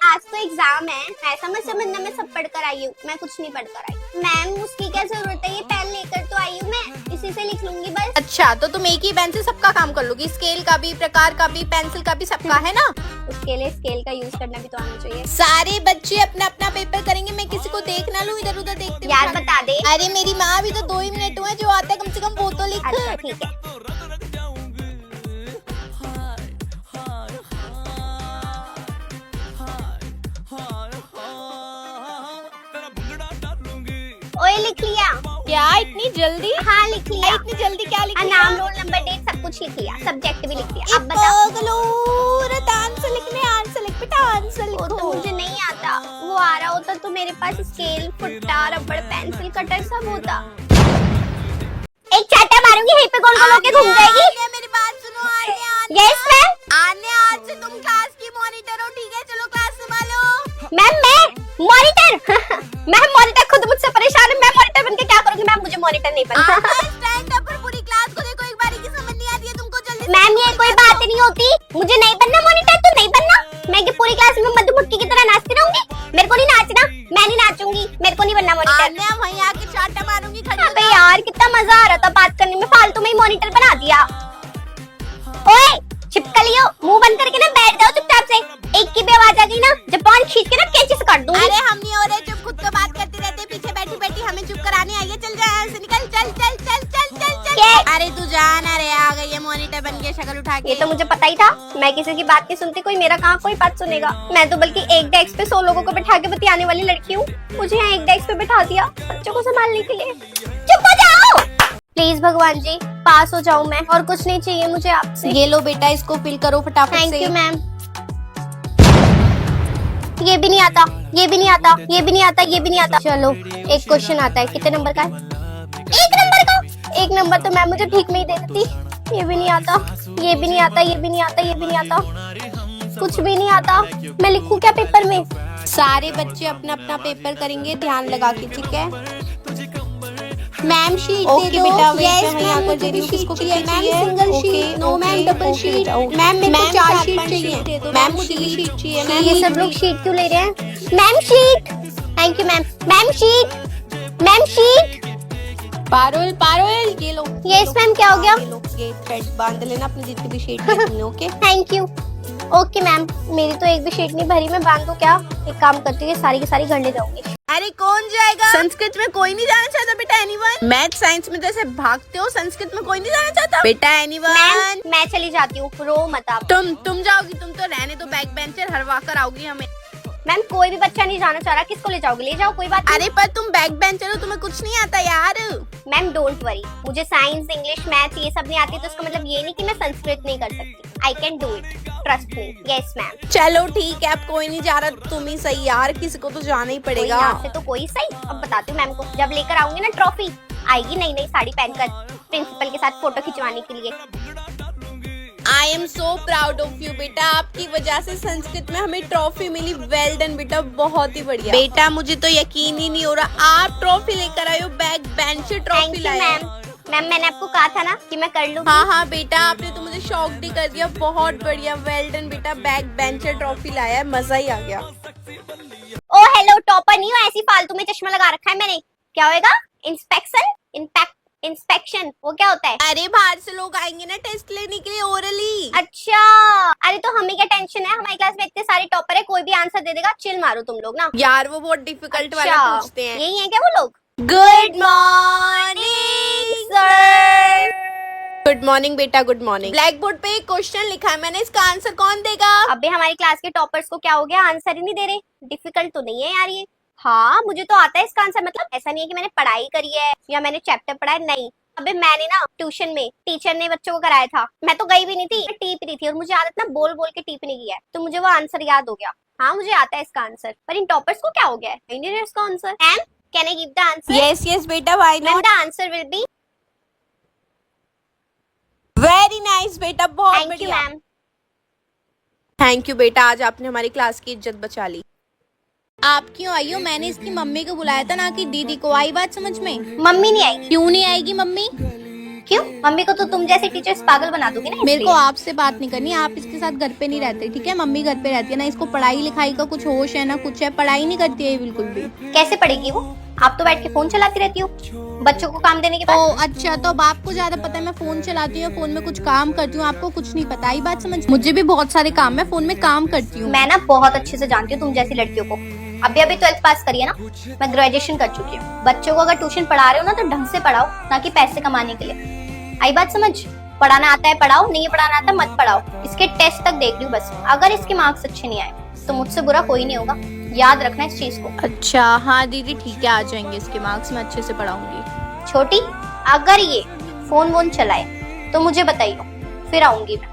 आज तो एग्जाम है, ऐसा मत समझना मैं सब पढ़कर आई हूँ, मैं कुछ नहीं पढ़कर आई। मैम उसकी क्या जरूरत है, ये पेन लेकर तो आई हूँ मैं, इसी से लिख लूंगी बस। अच्छा, तो तुम एक ही पेन से सबका काम कर लोगी, स्केल का भी, प्रकार का भी, पेंसिल का भी, सबका, है ना? उसके लिए स्केल का यूज करना भी तो आना चाहिए। सारे बच्चे अपना अपना पेपर करेंगे, मैं किसी को देख ना लूं इधर उधर देखते हुए। यार बता दे। अरे मेरी माँ, भी तो 2 ही मिनट हुए, जो आता है कम से कम वो तो लिख। अच्छा ठीक है। ओए लिख लिया क्या इतनी जल्दी? हाँ लिख लिया। इतनी जल्दी क्या लिख लिया? नाम, रोल नंबर, डेट सब कुछ लिख लिया, सब्जेक्ट भी लिख लिया। अब बताओ। आंसर लिखने, आंसर लिख बेटा, आंसर वो लिखो। तो मुझे नहीं आता, वो आ रहा होता तो मेरे पास स्केल, फुट्टा, रबड़, पेंसिल, कटर सब होता। एक चाटा मारूंगी, यहीं पे गोल गोल होके घूम जाएगी। मेरी बात सुनो, यस मैम। आज से तुम क्लास की मॉनिटर हो, ठीक है? चलो क्लास संभालो। मैम मैं मॉनिटर मैम मॉनिटर खुद मुझसे परेशान है, मैं मॉनिटर बनके क्या करूंगी? मैम मुझे मॉनिटर नहीं बनना। स्टैंड अप और पूरी क्लास को देखो, एक बारी की समझ नहीं आती है तुमको, जल्दी। मैम ये कोई बात नहीं होती, मुझे नहीं बनना मॉनिटर तो नहीं बनना। मैं कि पूरी क्लास में मधुमक्खी की तरह नाचती रहूंगी? मेरे को नहीं नाचना, मैं नहीं नाचूंगी, मेरे को नहीं बनना मॉनिटर। वहीं आके चाटा मारूंगी खड़ी। अबे यार कितना मजा आ रहा था बात करने में, फालतू में ही मॉनिटर बना दिया। ओए छिपकलियो, मुंह बंद करके ना बैठ जाओ चुपचाप से। एक की भी आवाज आ गई ना, जबान खींच के ना कैंची से काट दूंगी। अरे हम नहीं हो रहे चुप, खुद तो बात करते रहते, पीछे बैठी बैठी हमें चुप कराने आई है। चल जा यहाँ से, निकल, चल चल चल चल चल चल। क्या? अरे तू जान, अरे आ गई है मॉनिटर बन के, शक्ल उठा के। ये तो मुझे पता ही था, मैं किसी की बात नहीं सुनती, कोई मेरा कहाँ कोई बात सुनेगा। मैं तो बल्कि एक डेस्क पे 100 लोगों को बैठा के बतियाने वाली लड़की हूँ, मुझे यहाँ एक डेस्क पे बैठा दिया बच्चों को संभालने के लिए। चुप हो जाओ प्लीज भगवान जी, पास हो जाऊं मैं, और कुछ नहीं चाहिए मुझे आपसे। ये लो बेटा, इसको फिल करो फटाफट से। Thank you ma'am. ये भी नहीं आता, ये भी नहीं आता, ये भी नहीं आता, ये भी नहीं आता। चलो एक क्वेश्चन आता है, कितने नंबर का है? 1 नंबर का। 1 नंबर तो मैम मुझे ठीक में ही दे देती। ये भी नहीं आता, ये भी नहीं आता, ये भी नहीं आता, ये भी नहीं आता, कुछ भी नहीं आता। मैं लिखूं क्या पेपर में? सारे बच्चे अपना अपना पेपर करेंगे, ध्यान लगा के, ठीक है? मैम शीट दे दो। बेटा, यस मैम, मुझे भी शीट चाहिए। Ma'am single sheet, no ma'am double sheet. Ma'am मेरे को 4 शीट चाहिए। मैम मुझे भी शीट चाहिए। मैम ये सब लोग शीट क्यों ले रहे हैं? Ma'am sheet. Thank you ma'am. Ma'am sheet, ma'am sheet. Parul, Parul ये लो। यस मैम, क्या हो गया? ये लो, ये थ्रेड बांध लेना अपनी जितनी भी शीट है तुमने, okay? Thank you. Okay ma'am, मेरी तो एक भी शीट नहीं भरी, मैं बांधू क्या? एक काम करती हूँ, सारी की सारी घर ले जाऊंगी। अरे कौन जाएगा? संस्कृत में कोई नहीं जाना चाहता बेटा, एनीवन? मैथ साइंस में तो ऐसे भागते हो, संस्कृत में कोई नहीं जाना चाहता बेटा, एनीवन? मैम मैं चली जाती हूँ, रो मत आप। तुम जाओगी? तुम तो रहने दो, बैक बेंचर हरवा कर आओगी हमें। मैम कोई भी बच्चा नहीं जाना चाह रहा, किसको ले जाओगे? ले जाओ, कोई बात नहीं। अरे पर तुम बैक बेंचर हो, तुम्हें कुछ नहीं आता यार। मैम डोंट वरी, मुझे साइंस, इंग्लिश, मैथ ये सब नहीं आती, तो इसका मतलब ये नहीं कि मैं संस्कृत नहीं कर सकती। I can do it, trust me. Yes ma'am. चलो ठीक है, अब कोई नहीं जा रहा, तुम ही सही यार, किसी को तो जाना ही पड़ेगा। यहाँ से तो कोई सही। अब बताती हूँ मैम को, जब लेकर आऊंगी ना ट्रॉफी, आएगी नई नई साड़ी पहनकर प्रिंसिपल के साथ फोटो खिंचवाने के लिए। I am so proud of you बेटा, आपकी वजह से संस्कृत में हमें ट्रॉफी मिली। वेल डन बेटा, बहुत ही बढ़िया। बेटा मुझे तो यकीन ही नहीं हो रहा, आप ट्रॉफी लेकर आए हो, बैक बेंचर ट्रॉफी लाए। मैम मैंने आपको कहा था ना कि मैं कर लूंगी। हाँ हाँ बेटा, आपने तो मुझे शॉक भी कर दिया, बहुत बढ़िया। वेल डन बेटा, बैक बेंचर ट्रॉफी लाया है, मजा ही आ गया। ओ हेलो, टॉपर नहीं हो, ऐसी फालतू में चश्मा लगा रखा है मैंने। क्या होएगा? इंस्पेक्शन, इंस्पेक्शन, वो क्या होता है? अरे बाहर से लोग आएंगे ना टेस्ट लेने के लिए, ओरली। अच्छा, अरे तो हमें क्या टेंशन है, हमारी क्लास में इतने सारे टॉपर है, कोई भी आंसर दे देगा, चिल मारो तुम लोग ना। यार वो बहुत डिफिकल्ट वाला पूछते हैं। यही है क्या वो लोग? Good morning sir. Good morning बेटा, गुड मॉर्निंग। ब्लैक बोर्ड पे एक क्वेश्चन लिखा है मैंने, इसका आंसर कौन देगा? अबे हमारी क्लास के टॉपर्स को क्या हो गया, आंसर ही नहीं दे रहे। डिफिकल्ट तो नहीं है यार ये। हाँ मुझे तो आता है इसका आंसर, मतलब ऐसा नहीं है कि मैंने पढ़ाई करी है या मैंने चैप्टर पढ़ा है, नहीं। अबे मैंने ना ट्यूशन में टीचर ने बच्चों को कराया था, मैं तो गई भी नहीं थी, मैं टीप रही थी, और मुझे आदत ना बोल बोल के टीपने की है, तो मुझे वो आंसर याद हो गया। हाँ मुझे आता है इसका आंसर, पर इन टॉपर्स को क्या हो गया है? इंजीनियर्स का answer. And can I give the answer? Yes yes बेटा, why not? The answer will be very nice बेटा, बहुत थैंक यू बढ़िया। मैम। थैंक यू बेटा, आज आपने हमारी क्लास की इज्जत बचा ली। आप क्यों आई हो? मैंने इसकी मम्मी को बुलाया था ना कि दीदी को। आई बात समझ में? मम्मी नहीं आएगी। क्यों नहीं आएगी मम्मी? क्यों? मम्मी को तो तुम जैसे टीचर्स पागल बना दोगी ना, मेरे को इसलिए। आपसे बात नहीं करनी, आप इसके साथ घर पे नहीं रहते, ठीक है? मम्मी घर पे रहती है ना, इसको पढ़ाई लिखाई का कुछ होश है ना कुछ है, पढ़ाई नहीं करती है ये बिल्कुल भी। कैसे पढ़ेगी वो? आप तो बैठ के फोन चलाती रहती हो बच्चों को काम देने के बाद। ओ अच्छा, तो अब आपको ज्यादा पता है मैं फोन चलाती हूँ, फोन में कुछ काम करती हूँ, आपको कुछ नहीं पता। आई बात समझ? मुझे भी बहुत सारे काम है, फोन में काम करती हूँ। मैं ना बहुत अच्छे से जानती हूँ तुम जैसी लड़कियों को। अभी 12th पास करी है ना, मैं ग्रेजुएशन कर चुकी हूँ। बच्चों को अगर ट्यूशन पढ़ा रहे हो ना तो ढंग से पढ़ाओ, ना कि पैसे कमाने के लिए। आई बात समझ? पढ़ाना आता है पढ़ाओ, नहीं पढ़ाना आता मत पढ़ाओ। इसके टेस्ट तक देख लूं बस, अगर इसके मार्क्स अच्छे नहीं आए तो मुझसे बुरा कोई नहीं होगा, याद रखना इस चीज को। अच्छा हाँ दीदी ठीक है, आ जाएंगे इसके मार्क्स, मैं अच्छे से पढ़ाऊंगी। छोटी, अगर ये फोन वोन चलाए तो मुझे बताइयो, फिर आऊंगी मैं।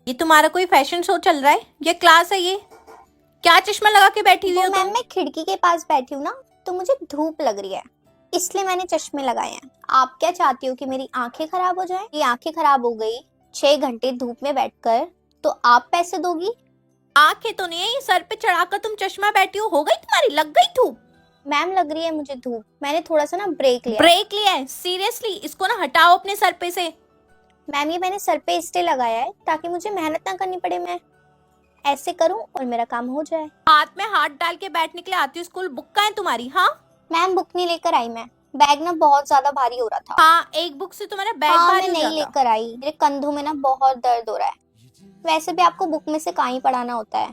ये तुम्हारा कोई फैशन शो चल रहा है? ये क्लास है? ये क्या चश्मा लगा के बैठी हुई हो मैम तुम? मैं खिड़की के पास बैठी हूँ ना, तो मुझे धूप लग रही है, इसलिए मैंने चश्मे लगाए हैं। आप क्या चाहती हो कि मेरी आंखें खराब हो जाएं? ये आंखें खराब हो गई 6 घंटे धूप में बैठकर, तो आप पैसे दोगी? आंखें तो नहीं है, ये सर पे चढ़ाकर तुम चश्मा बैठी हो गई तुम्हारी, लग गई धूप? मैम लग रही है मुझे धूप, मैंने थोड़ा सा ना ब्रेक लिया। ब्रेक लिया है? सीरियसली इसको ना हटाओ अपने सर पे से। मैम ये मैंने सर पे इसलिए लगाया है ताकि मुझे मेहनत ना करनी पड़े, मैं ऐसे करूं और मेरा काम हो जाए। हाथ में हाथ डाल के बैठने के लिए आती हो स्कूल? बुक कहाँ है तुम्हारी? हाँ मैम बुक नहीं लेकर आई मैं, बैग ना बहुत ज्यादा भारी हो रहा था। हाँ, एक बुक से तुम्हारा बैग हाँ भारी मैं हो नहीं जाता। लेकर आई, मेरे कंधों में ना बहुत दर्द हो रहा है। वैसे भी आपको बुक में से कहाँ ही पढ़ाना होता है,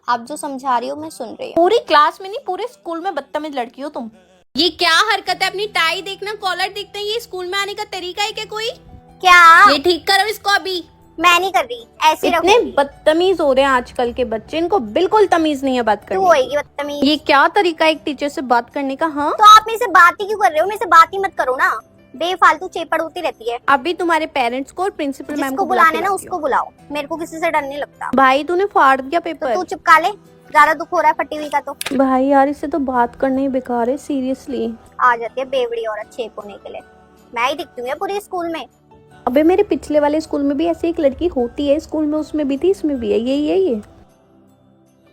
आप जो समझा रही हो मैं सुन रही हूँ। पूरी क्लास में नहीं, पूरे स्कूल में बदतमीज लड़की हो तुम। ये क्या हरकत है? अपनी टाई देखना, कॉलर देखना, ये स्कूल में आने का तरीका है क्या कोई? क्या? ये ठीक करो इसको अभी। मैं नहीं कर रही, ऐसे इतने रखूंगी। बदतमीज हो रहे हैं आजकल के बच्चे, इनको बिल्कुल तमीज नहीं है बात तू करने होएगी बदतमीज। की। ये क्या तरीका है एक टीचर से बात करने का? हाँ तो आप मेरे से बात ही क्यों कर रहे हो? मेरे से बात ही मत करो ना, बेफालतू चेपड़ होती रहती है। अभी तुम्हारे पेरेंट्स को और प्रिंसिपल मैम जिसको को बुला के बुलाने ना लाती उसको हो। बुलाओ, मेरे को किसी से डर नहीं लगता। भाई तूने फाड़ दिया तो पेपर। तू चिपका ले, ज्यादा दुख हो रहा है फटी हुई का तो। भाई यार इससे तो बात करना ही बेकार है, सीरियसली। आ जाती है बेवड़ी औरत चेप होने के लिए, मैं ही दिखती हूँ पूरे स्कूल में। अबे मेरे पिछले वाले स्कूल में भी ऐसी एक लड़की होती है, स्कूल में उसमें भी थी, इसमें भी है, यही है ये।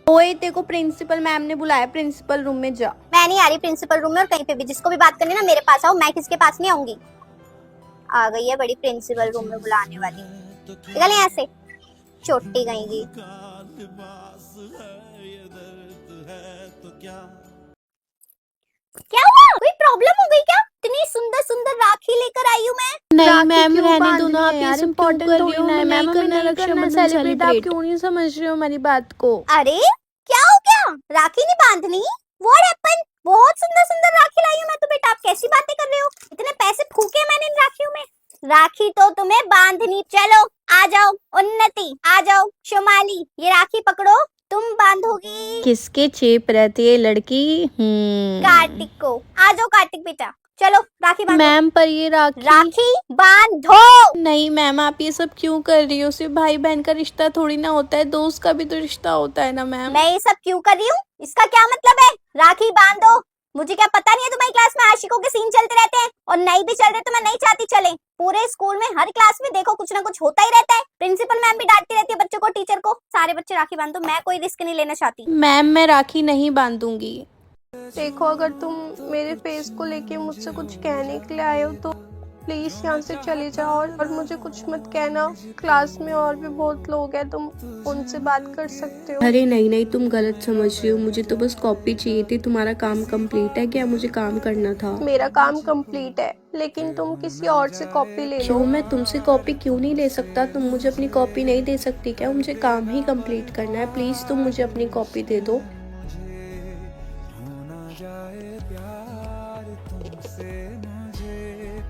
ओए तेरे को प्रिंसिपल मैम ने बुलाया, प्रिंसिपल रूम में जा। मैं नहीं आ रही प्रिंसिपल रूम में, और कहीं पे भी जिसको भी बात करनी है ना मेरे पास आओ, मैं किसके पास नहीं आऊंगी। आ गई है बड़ी प्रिंसिपल रूम में बुलाने वाली, निकल यहाँ से, चोटी गईगी। क्या हुआ? कोई प्रॉब्लम हो गई क्या? इतनी सुंदर सुंदर राखी लेकर आई हूँ मैं। नहीं राखी मैम क्यों रहने बांध दो रही ना, है आप ये यार, सब important क्यों कर थोड़ी रही हो? ना है, मैम मैम, हमें नहीं करना सेलिब्रेट, आप celebrate। क्यों नहीं समझ रहे हो हमारी बात को? अरे क्या हो गया? राखी नहीं बांधनी? What happened? बहुत सुंदर सुंदर राखी लाई हूँ मैं तो बेटा, आप कैसी बातें कर रहे हो? इतने पैसे फूके मैंने इन राखियों में। राखी तो तुम्हें बांधनी, चलो आ जाओ उन्नति, आ जाओ शुमाली, ये राखी पकड़ो, तुम बांधोगी किसके चेप रहती है लड़की? कार्तिक को। आ जाओ कार्तिक बेटा, चलो राखी बांधो। मैम पर ये राखी बांधो। नहीं मैम, आप ये सब क्यों कर रही हो? सिर्फ भाई बहन का रिश्ता थोड़ी ना होता है, दोस्त का भी तो रिश्ता होता है ना मैम। मैं ये सब क्यों कर रही हूँ, इसका क्या मतलब है? राखी बांधो। मुझे क्या पता नहीं है तुम्हारी क्लास में आशिकों के सीन चलते रहते हैं, और नहीं भी चल रहे तो मैं नहीं चाहती चले। पूरे स्कूल में हर क्लास में देखो कुछ ना कुछ होता ही रहता है। प्रिंसिपल मैम भी डांटती रहती है बच्चों को, टीचर को। सारे बच्चे राखी बांधो, मैं कोई रिस्क नहीं लेना चाहती। मैम मैं राखी नहीं बांधूंगी। देखो अगर तुम मेरे फेस को लेके मुझसे कुछ कहने के लिए आए हो तो प्लीज यहाँ से चले जाओ, और मुझे कुछ मत कहना। क्लास में और भी बहुत लोग हैं, तुम उनसे बात कर सकते हो। अरे नहीं नहीं, तुम गलत समझ रही हो, मुझे तो बस कॉपी चाहिए थी। तुम्हारा काम कंप्लीट है क्या? मुझे काम करना था। मेरा काम कंप्लीट है, लेकिन तुम किसी और से कॉपी ले लो। क्यों? मैं तुमसे कॉपी क्यों नहीं ले सकता? तुम मुझे अपनी कॉपी नहीं दे सकती क्या? मुझे काम ही कंप्लीट करना है, प्लीज तुम मुझे अपनी कॉपी दे दो।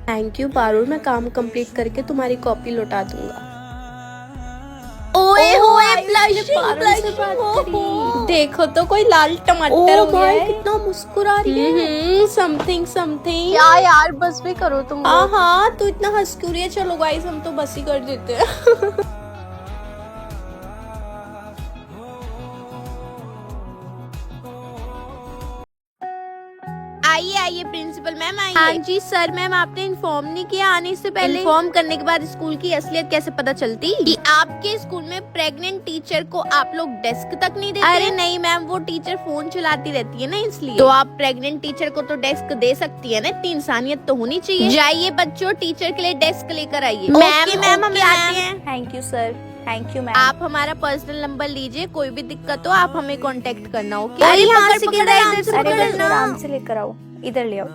थैंक यू पारुल, मैं काम कंप्लीट करके तुम्हारी कॉपी लौटा दूंगा। ओए होए पारुल से बात करी। देखो तो कोई लाल टमाटर हो ओ गया भाई है। कितना मुस्कुरा रही है। Something something. क्या यार, बस भी करो तुम। हाँ तू इतना हंस क्यों रही है? चलो गाइस हम तो बस ही कर देते हैं। आइए आइए प्रिंसिपल मैम आइए। हाँ जी सर मैम, आपने इन्फॉर्म नहीं किया आने से पहले? इन्फॉर्म करने के बाद स्कूल की असलियत कैसे पता चलती कि आपके स्कूल में प्रेग्नेंट टीचर को आप लोग डेस्क तक नहीं देते? अरे नहीं मैम, वो टीचर फोन चलाती रहती है ना इसलिए। तो आप प्रेग्नेंट टीचर को तो डेस्क दे सकती है ना, इतनी इंसानियत तो होनी चाहिए। जाइए बच्चों, टीचर के लिए डेस्क लेकर आइए। मैम हम आते हैं। Thank you sir, thank you ma'am. आप हमारा पर्सनल नंबर लीजिए, कोई भी दिक्कत हो आप हमें कांटेक्ट करना। ओके? अरे यहाँ से पकड़, गिरा, अरे इधर से बच्चों पकड़ना। आराम से लेकर आओ, इधर ले आओ,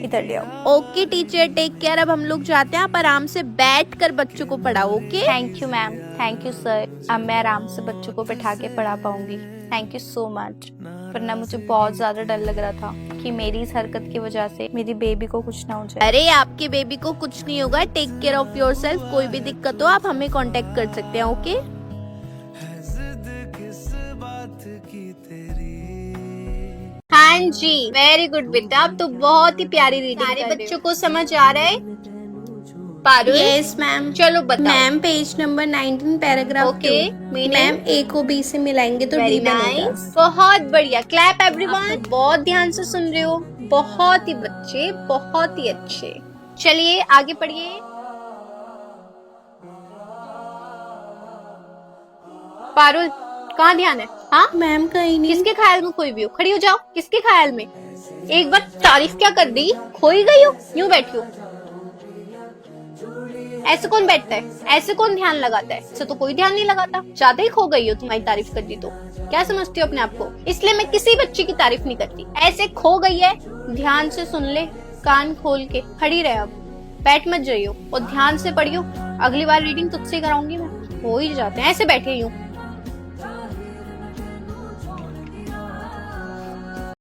इधर ले आओ। Okay teacher, take care. अब हम लोग जाते हैं, आप आराम से बैठकर बच्चों को पढ़ाओ। Okay? Thank you ma'am, thank you sir. अब मैं आराम से बच्चों को बैठा के पढ़ा पाऊंगी। Thank you so much. वरना मुझे बहुत ज्यादा डर लग रहा था कि मेरी इस हरकत की वजह से मेरी बेबी को कुछ ना हो जाए। अरे आपके बेबी को कुछ नहीं होगा, टेक केयर ऑफ योरसेल्फ। कोई भी दिक्कत हो आप हमें कांटेक्ट कर सकते हैं। ओके? हाँ जी, वेरी गुड बेटा, अब तो बहुत ही प्यारी रीडिंग। सारे बच्चों को समझ आ रहा है? पारुल? Yes ma'am. चलो बताओ। Ma'am page number 19 paragraph okay, ma'am A को बी से मिलाएंगे तो वेरी डी बनेगा। नाइस, बहुत बढ़िया। Clap everyone. बहुत ध्यान से सुन रहे हो, बहुत ही बच्चे, बहुत ही अच्छे। चलिए आगे पढ़िए। पारुल कहाँ ध्यान है? हाँ मैम कहीं नहीं। किसके ख्याल में खोई हुई हो? खड़ी हो जाओ। किसके ख्याल में? एक बार तारीफ क्या कर दी, खोई गई हो, यूं बैठी हो। ऐसे कौन बैठता है? ऐसे कौन ध्यान लगाता है? ऐसे तो कोई ध्यान नहीं लगाता। ज्यादा ही खो गई हो, तुम्हारी तारीफ कर दी तो। क्या समझती हो अपने आप को? इसलिए मैं किसी बच्चे की तारीफ नहीं करती। ऐसे खो गई है, ध्यान से सुन ले, कान खोल के खड़ी रहे। अब बैठ मत जाइयो और ध्यान से पढ़ियो। अगली बार रीडिंग तुझसे कराऊंगी मैं। हो ही जाते हैं ऐसे बैठे यूं।